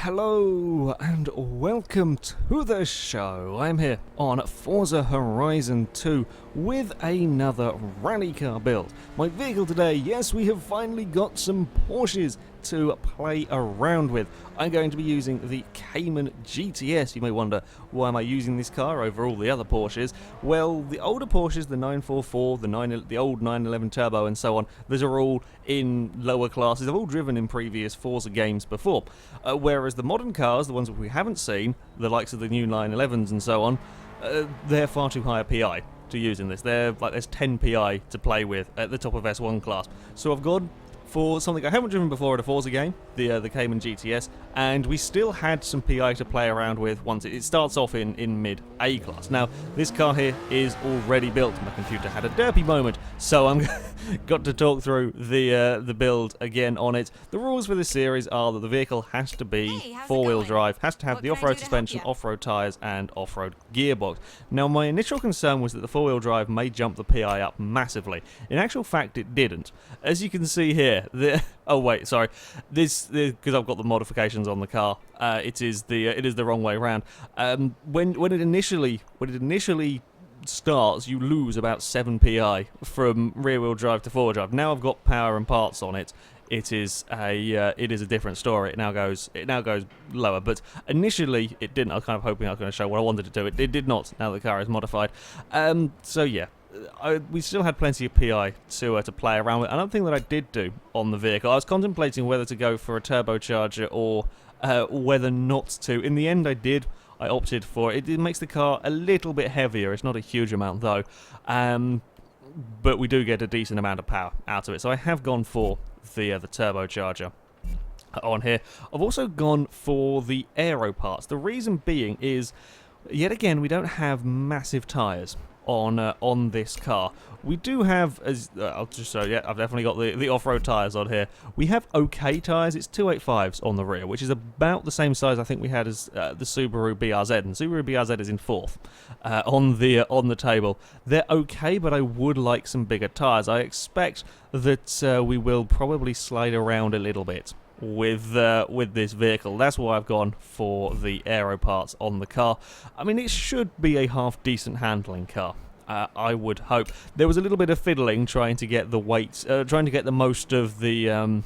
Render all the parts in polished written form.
Hello and welcome to the show. I'm here on Forza Horizon 2 with another rally car build. My vehicle today, yes, we have finally got some Porsches to play around with. I'm going to be using the Cayman GTS. You may wonder, why am I using this car over all the other Porsches? Well, the older Porsches, the 944, the old 911 Turbo and so on, those are all in lower classes. They've all driven in previous Forza games before. Whereas the modern cars, the ones that we haven't seen, the likes of the new 911s and so on, they're far too high a PI to use in this. There's 10 PI to play with at the top of S1 class. So I've gone for something I haven't driven before at a Forza game, the Cayman GTS, and we still had some PI to play around with once it starts off in mid A class. Now, this car here is already built. My computer had a derpy moment, so I'm got to talk through the build again on it. The rules for this series are that the vehicle has to be four-wheel drive, has to have the off-road suspension, off-road tyres, and off-road gearbox. Now, my initial concern was that the four-wheel drive may jump the PI up massively. In actual fact, it didn't. As you can see here, oh wait, sorry. This because I've got the modifications on the car. It is the wrong way around. When it initially starts, you lose about 7 PI from rear-wheel drive to four-wheel drive. Now I've got power and parts on it. It is a different story. It now goes lower, but initially it didn't. I was kind of hoping I was going to show what I wanted to do. It did not. Now the car is modified. So yeah. We still had plenty of PI to play around with. Another thing that I did do on the vehicle, I was contemplating whether to go for a turbocharger or whether not to. In the end, I opted for it. It makes the car a little bit heavier. It's not a huge amount though, but we do get a decent amount of power out of it. So I have gone for the turbocharger on here. I've also gone for the aero parts. The reason being is, yet again, we don't have massive tyres on this car. We do have, as I'll just show you, I've definitely got the off-road tyres on here. We have okay tyres. It's 285s on the rear, which is about the same size I think we had as the Subaru BRZ, and Subaru BRZ is in fourth on the table. They're okay, but I would like some bigger tyres. I expect that we will probably slide around a little bit with this vehicle. That's why I've gone for the aero parts on the car. I mean, it should be a half decent handling car. I would hope. There was a little bit of fiddling trying to get the weight, trying to get the most of the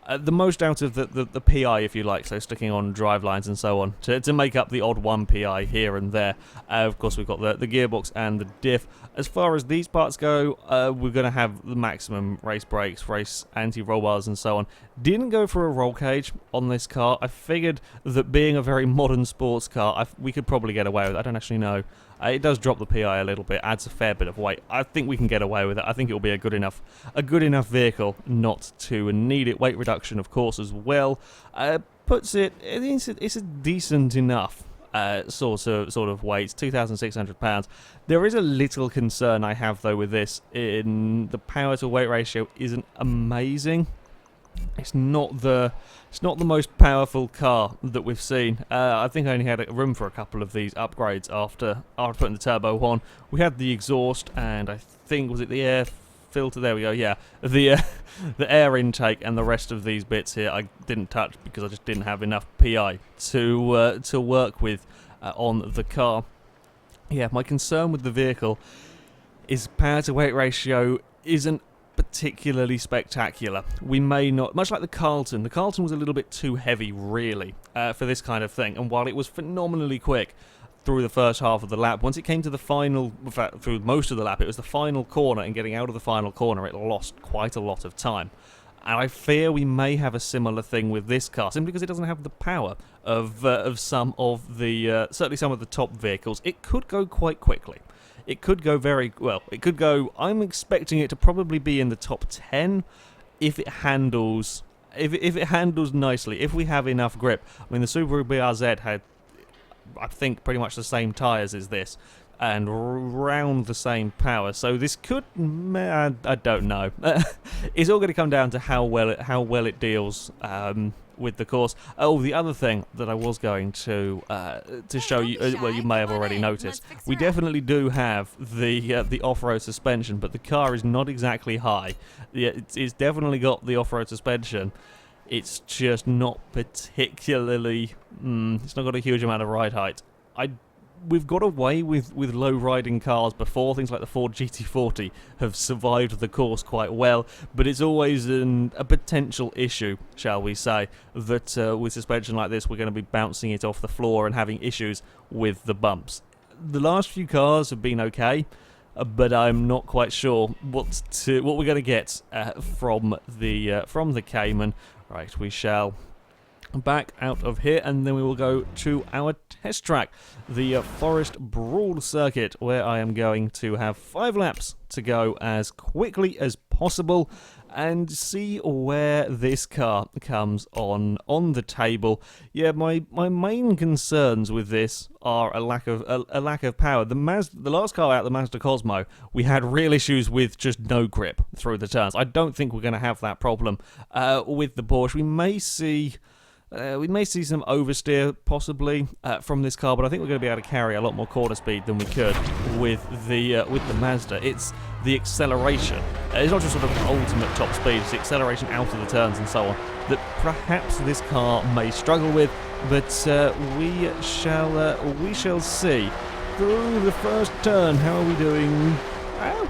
most out of the PI, if you like, so sticking on drive lines and so on, to make up the odd 1 PI here and there. Of course, we've got the gearbox and the diff. As far as these parts go, we're going to have the maximum race brakes, race anti-roll bars and so on. Didn't go for a roll cage on this car. I figured that being a very modern sports car, we could probably get away with it. I don't actually know. It does drop the PI a little bit, adds a fair bit of weight. I think we can get away with it. I think it will be a good enough vehicle not to need it. Weight reduction, of course, as well. Puts it. It's a decent enough sort of weight, 2,600 pounds. There is a little concern I have though with this. In the power to weight ratio isn't amazing. It's not the most powerful car that we've seen. I think I only had room for a couple of these upgrades after putting the turbo on. We had the exhaust, and I think, was it the air filter? There we go. Yeah, the air intake and the rest of these bits here I didn't touch because I just didn't have enough PI to work with on the car. Yeah, my concern with the vehicle is power to weight ratio isn't particularly spectacular. We may not, much like the Carlton was a little bit too heavy really for this kind of thing, and while it was phenomenally quick through the first half of the lap, once it came to the final, in fact through most of the lap, it was the final corner, and getting out of the final corner it lost quite a lot of time. And I fear we may have a similar thing with this car, simply because it doesn't have the power of some of the certainly some of the top vehicles. It could go quite quickly. It could go very well. It could go. I'm expecting it to probably be in the top 10 if it handles nicely. If we have enough grip. I mean, the Subaru BRZ had, I think, pretty much the same tyres as this, and around the same power. So this could, I don't know. It's all going to come down to how well it deals with the course. Oh, the other thing that I was going to show you, well, you may have already noticed, we definitely do have the off-road suspension, but the car is not exactly high. Yeah, it's definitely got the off-road suspension. it's just not particularly... it's not got a huge amount of ride height. We've got away with low riding cars before. Things like the Ford GT40 have survived the course quite well, but it's always a potential issue, shall we say, that with suspension like this we're going to be bouncing it off the floor and having issues with the bumps. The last few cars have been okay, but I'm not quite sure what we're going to get from the Cayman. Right, we shall back out of here, and then we will go to our test track, the Forest Brawl circuit, where I am going to have 5 laps to go as quickly as possible and see where this car comes on the table. Yeah, my main concerns with this are a lack of power. The last car out, the Mazda Cosmo, we had real issues with just no grip through the turns. I don't think we're going to have that problem with the Porsche. We may see some oversteer possibly from this car, but I think we're going to be able to carry a lot more quarter speed than we could with the Mazda. It's the acceleration. It's not just sort of ultimate top speed, it's the acceleration out of the turns and so on that perhaps this car may struggle with, but we shall see. Through the first turn, how are we doing?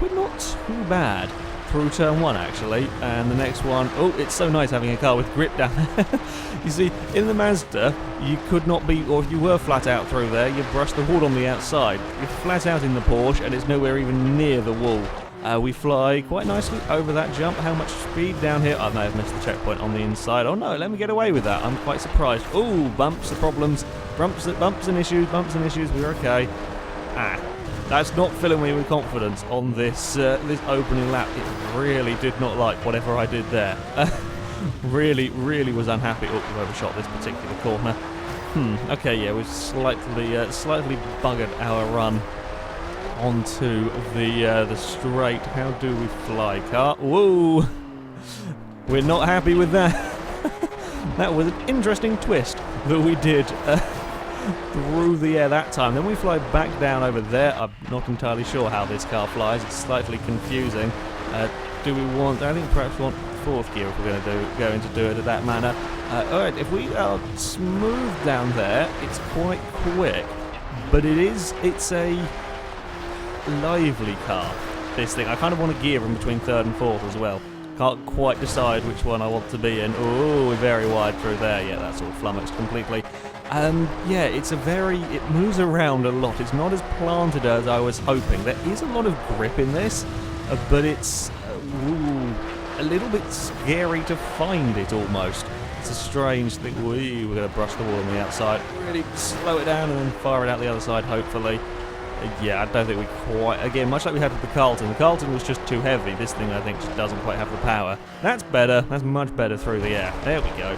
We're not too bad. Through turn 1 actually, and the next one, oh, it's so nice having a car with grip down there. You see, in the Mazda, you could not be, or if you were flat out through there, you brush the wall on the outside. You're flat out in the Porsche, and it's nowhere even near the wall. We fly quite nicely over that jump. How much speed down here? I may have missed the checkpoint on the inside. Oh no, let me get away with that. I'm quite surprised. Oh, bumps are problems. Bumps and issues, we're okay. That's not filling me with confidence on this opening lap. It really did not like whatever I did there. really was unhappy. Oh, we've overshot this particular corner. Okay, yeah, we've slightly buggered our run onto the straight. How do we fly, car? Whoa! We're not happy with that. That was an interesting twist that we did. Through the air that time. Then we fly back down over there. I'm not entirely sure how this car flies. It's slightly confusing. Do we want... I think perhaps we want 4th gear if we're going to do it in that manner. Alright, if we are smooth down there, it's quite quick. But it's a lively car, this thing. I kind of want to gear in between 3rd and 4th as well. Can't quite decide which one I want to be in. Oh, we're very wide through there. Yeah, that's all flummoxed completely. Yeah, it moves around a lot. It's not as planted as I was hoping. There is a lot of grip in this, but it's a little bit scary to find it almost. It's a strange thing. We're going to brush the wall on the outside. Really slow it down and then fire it out the other side, hopefully. Yeah, I don't think we quite... Again, much like we had with the Carlton. The Carlton was just too heavy. This thing, I think, just doesn't quite have the power. That's better. That's much better through the air. There we go.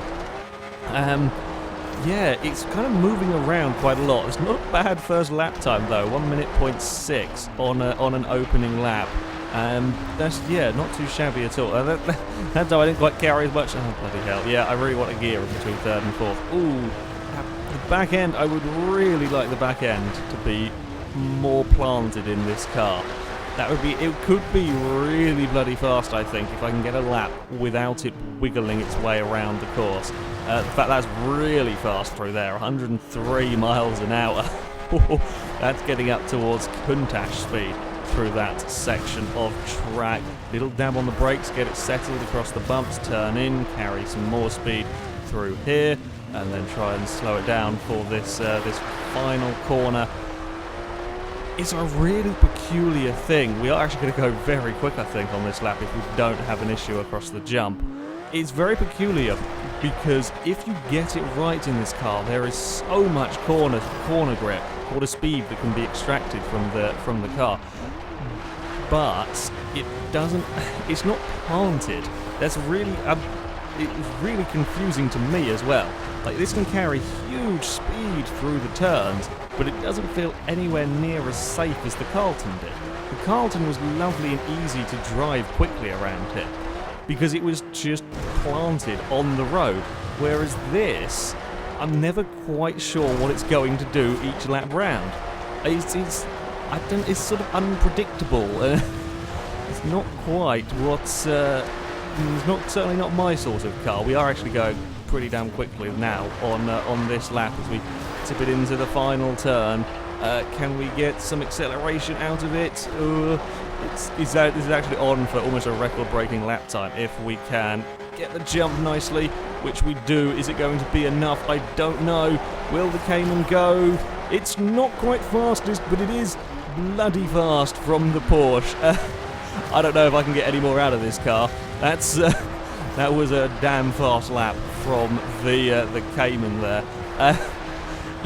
Yeah, it's kind of moving around quite a lot. It's not a bad first lap time, though. 1 minute 0.6 on an opening lap. That's, yeah, not too shabby at all. That time I didn't quite carry as much. Oh, bloody hell. Yeah, I really want a gear in between 3rd and 4th. Ooh, the back end, I would really like the back end to be more planted in this car. It could be really bloody fast, I think, if I can get a lap without it wiggling its way around the course. In fact, that's really fast through there, 103 miles an hour. That's getting up towards Countach speed through that section of track. Little dab on the brakes, get it settled across the bumps, turn in, carry some more speed through here, and then try and slow it down for this final corner. It's a really peculiar thing. We are actually going to go very quick, I think, on this lap if we don't have an issue across the jump. It's very peculiar because if you get it right in this car, there is so much corner grip, quarter speed that can be extracted from the car. But it doesn't. It's not planted. That's really it's really confusing to me as well. Like, this can carry huge speed through the turns, but it doesn't feel anywhere near as safe as the Carlton did. The Carlton was lovely and easy to drive quickly around here because it was just planted on the road, whereas this, I'm never quite sure what it's going to do each lap round. It's sort of unpredictable. It's not quite It's not certainly not my sort of car. We are actually going pretty damn quickly now on this lap as we tip it into the final turn. Can we get some acceleration out of it? This is actually on for almost a record-breaking lap time if we can get the jump nicely, which we do. Is it going to be enough? I don't know. Will the Cayman go? It's not quite fastest, but it is bloody fast from the Porsche. I don't know if I can get any more out of this car. That was a damn fast lap from the Cayman there.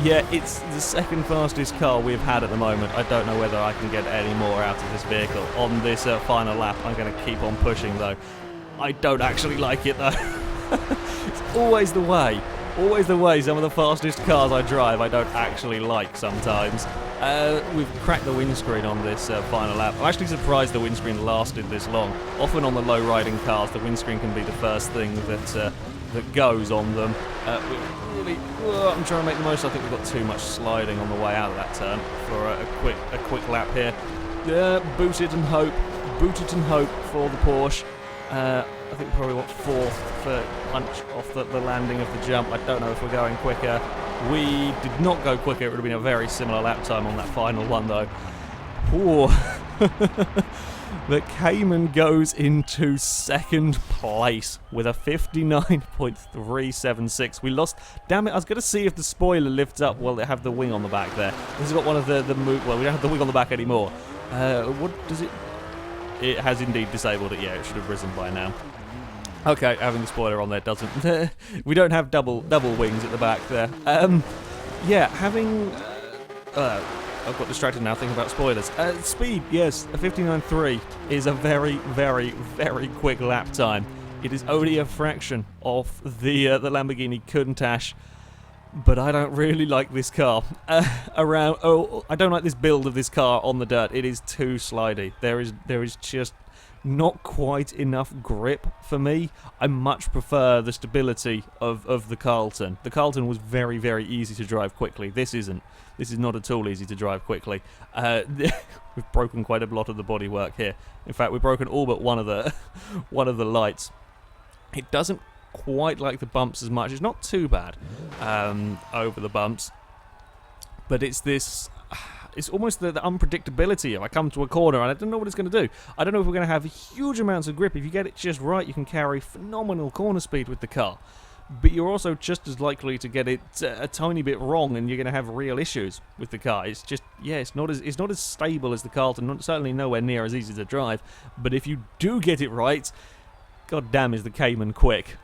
Yeah, it's the second fastest car we've had at the moment. I don't know whether I can get any more out of this vehicle on this final lap. I'm going to keep on pushing, though. I don't actually like it, though. It's always the way. Always the way. Some of the fastest cars I drive I don't actually like sometimes. We've cracked the windscreen on this final lap. I'm actually surprised the windscreen lasted this long. Often on the low-riding cars, the windscreen can be the first thing that goes on them. I'm trying to make the most. I think we've got too much sliding on the way out of that turn for a quick lap here. Boot it and hope for the Porsche. I think we probably want fourth for punch off the landing of the jump. I don't know if we're going quicker. We did not go quicker. It would have been a very similar lap time on that final one, though. Ooh. The Cayman goes into second place with a 59.376. We lost. Damn it! I was going to see if the spoiler lifts up. Well, they have the wing on the back there. This has got one of the move. Well, we don't have the wing on the back anymore. What does it? It has indeed disabled it. Yeah, it should have risen by now. Okay, having the spoiler on there doesn't. We don't have double wings at the back there. Yeah, having. I've got distracted now thinking about spoilers. Speed, yes, a 59.3 is a very, very, very quick lap time. It is only a fraction of the Lamborghini Countach, but I don't really like this car. I don't like this build of this car on the dirt. It is too slidey. There is just not quite enough grip for me. I much prefer the stability of the Carlton. The Carlton was very, very easy to drive quickly. This isn't. This is not at all easy to drive quickly. We've broken quite a lot of the bodywork here. In fact, we've broken all but one of the lights. It doesn't quite like the bumps as much. It's not too bad over the bumps, but it's this. It's almost the unpredictability of I come to a corner and I don't know what it's going to do. I don't know if we're going to have huge amounts of grip. If you get it just right, you can carry phenomenal corner speed with the car. But you're also just as likely to get it a tiny bit wrong, and you're going to have real issues with the car. It's just, yeah, it's not as stable as the Carlton. Certainly nowhere near as easy to drive. But if you do get it right, god damn, is the Cayman quick.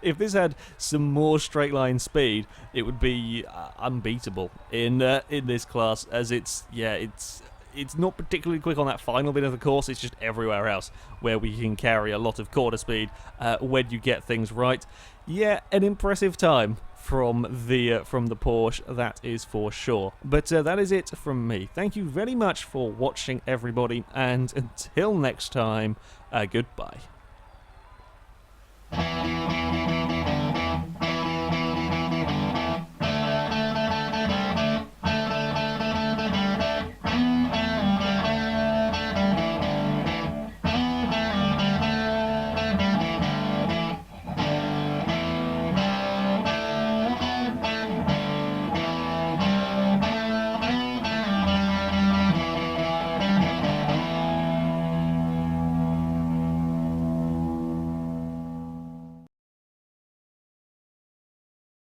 If this had some more straight line speed, it would be unbeatable in this class. As it's not particularly quick on that final bit of the course. It's just everywhere else where we can carry a lot of quarter speed when you get things right. Yeah, an impressive time from the Porsche, that is for sure. But that is it from me. Thank you very much for watching, everybody, and until next time, goodbye.